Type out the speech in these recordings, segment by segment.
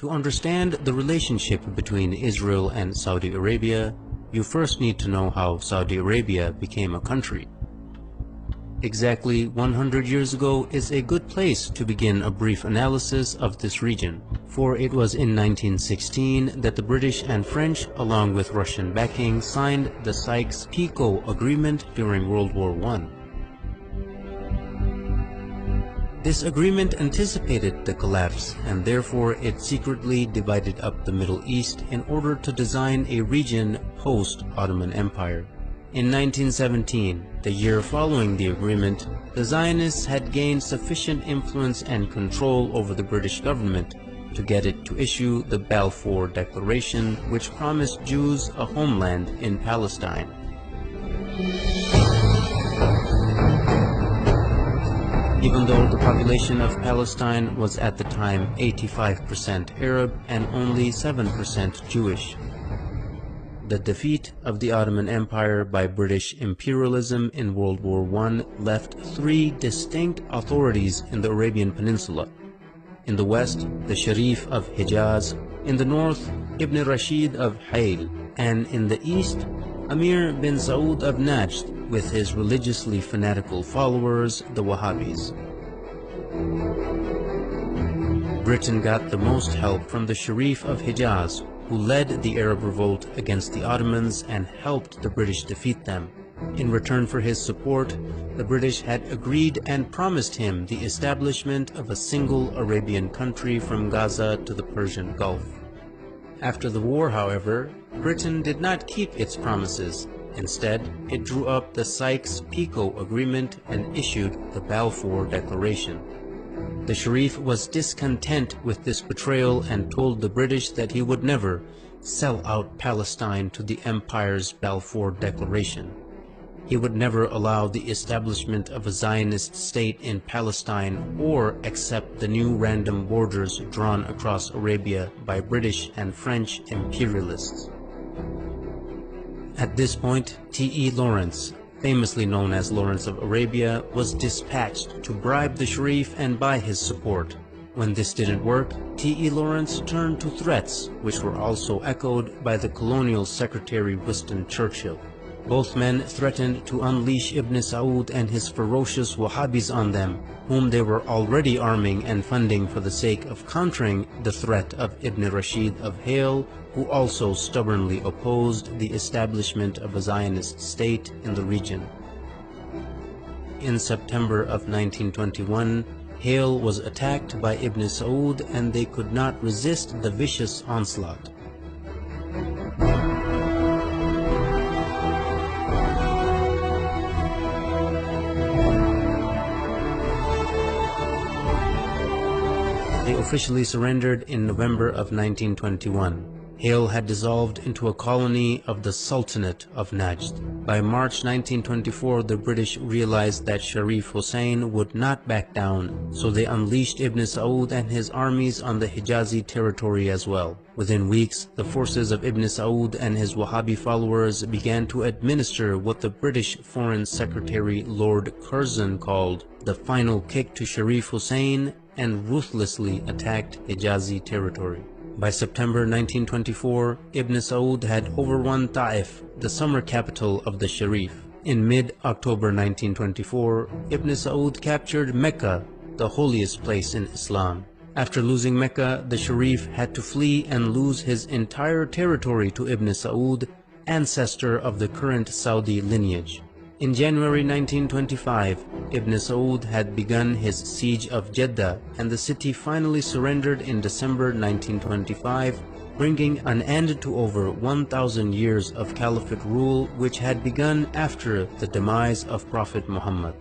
To understand the relationship between Israel and Saudi Arabia, you first need to know how Saudi Arabia became a country. Exactly 100 years ago is a good place to begin a brief analysis of this region, for it was in 1916 that the British and French, along with Russian backing, signed the Sykes-Picot Agreement during World War I. This agreement anticipated the collapse, and therefore it secretly divided up the Middle East in order to design a region post-Ottoman Empire. In 1917, the year following the agreement, the Zionists had gained sufficient influence and control over the British government to get it to issue the Balfour Declaration, which promised Jews a homeland in Palestine. Even though the population of Palestine was at the time 85% Arab and only 7% Jewish. The defeat of the Ottoman Empire by British imperialism in World War I left three distinct authorities in the Arabian Peninsula. In the west, the Sharif of Hijaz; in the north, Ibn Rashid of Hayl; and in the east, Amir bin Saud of Najd, with his religiously fanatical followers, the Wahhabis. Britain got the most help from the Sharif of Hijaz, who led the Arab revolt against the Ottomans and helped the British defeat them. In return for his support, the British had agreed and promised him the establishment of a single Arabian country from Gaza to the Persian Gulf. After the war, however, Britain did not keep its promises. Instead, it drew up the Sykes-Picot Agreement and issued the Balfour Declaration. The Sharif was discontent with this betrayal and told the British that he would never sell out Palestine to the Empire's Balfour Declaration. He would never allow the establishment of a Zionist state in Palestine or accept the new random borders drawn across Arabia by British and French imperialists. At this point, T.E. Lawrence, famously known as Lawrence of Arabia, was dispatched to bribe the Sharif and buy his support. When this didn't work, T.E. Lawrence turned to threats, which were also echoed by the colonial secretary Winston Churchill. Both men threatened to unleash Ibn Saud and his ferocious Wahhabis on them, whom they were already arming and funding for the sake of countering the threat of Ibn Rashid of Hayl, who also stubbornly opposed the establishment of a Zionist state in the region. In September of 1921, Hayl was attacked by Ibn Saud and they could not resist the vicious onslaught. They officially surrendered in November of 1921. Hayl had dissolved into a colony of the Sultanate of Najd. By March 1924, the British realized that Sharif Hussein would not back down, so they unleashed Ibn Saud and his armies on the Hijazi territory as well. Within weeks, the forces of Ibn Saud and his Wahhabi followers began to administer what the British Foreign Secretary Lord Curzon called the final kick to Sharif Hussein and ruthlessly attacked Hijazi territory. By September 1924, Ibn Saud had overrun Ta'if, the summer capital of the Sharif. In mid-October 1924, Ibn Saud captured Mecca, the holiest place in Islam. After losing Mecca, the Sharif had to flee and lose his entire territory to Ibn Saud, ancestor of the current Saudi lineage. In January 1925, Ibn Saud had begun his siege of Jeddah, and the city finally surrendered in December 1925, bringing an end to over 1,000 years of caliphate rule which had begun after the demise of Prophet Muhammad.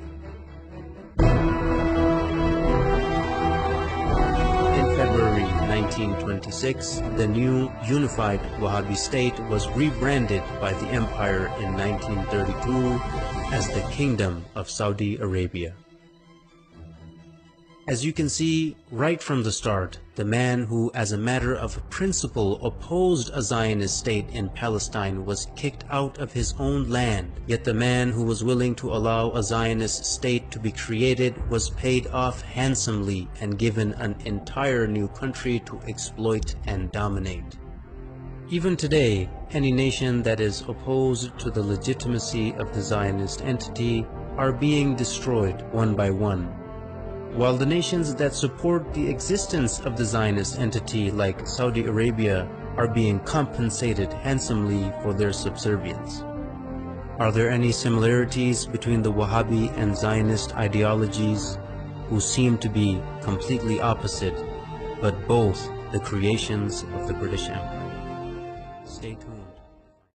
In February 1926, the new unified Wahhabi state was rebranded by the empire in 1932 as the Kingdom of Saudi Arabia. As you can see right from the start, the man who, as a matter of principle, opposed a Zionist state in Palestine was kicked out of his own land, yet the man who was willing to allow a Zionist state to be created was paid off handsomely and given an entire new country to exploit and dominate. Even today, any nation that is opposed to the legitimacy of the Zionist entity are being destroyed one by one, while the nations that support the existence of the Zionist entity, like Saudi Arabia, are being compensated handsomely for their subservience. Are there any similarities between the Wahhabi and Zionist ideologies, who seem to be completely opposite, but both the creations of the British Empire? Stay tuned.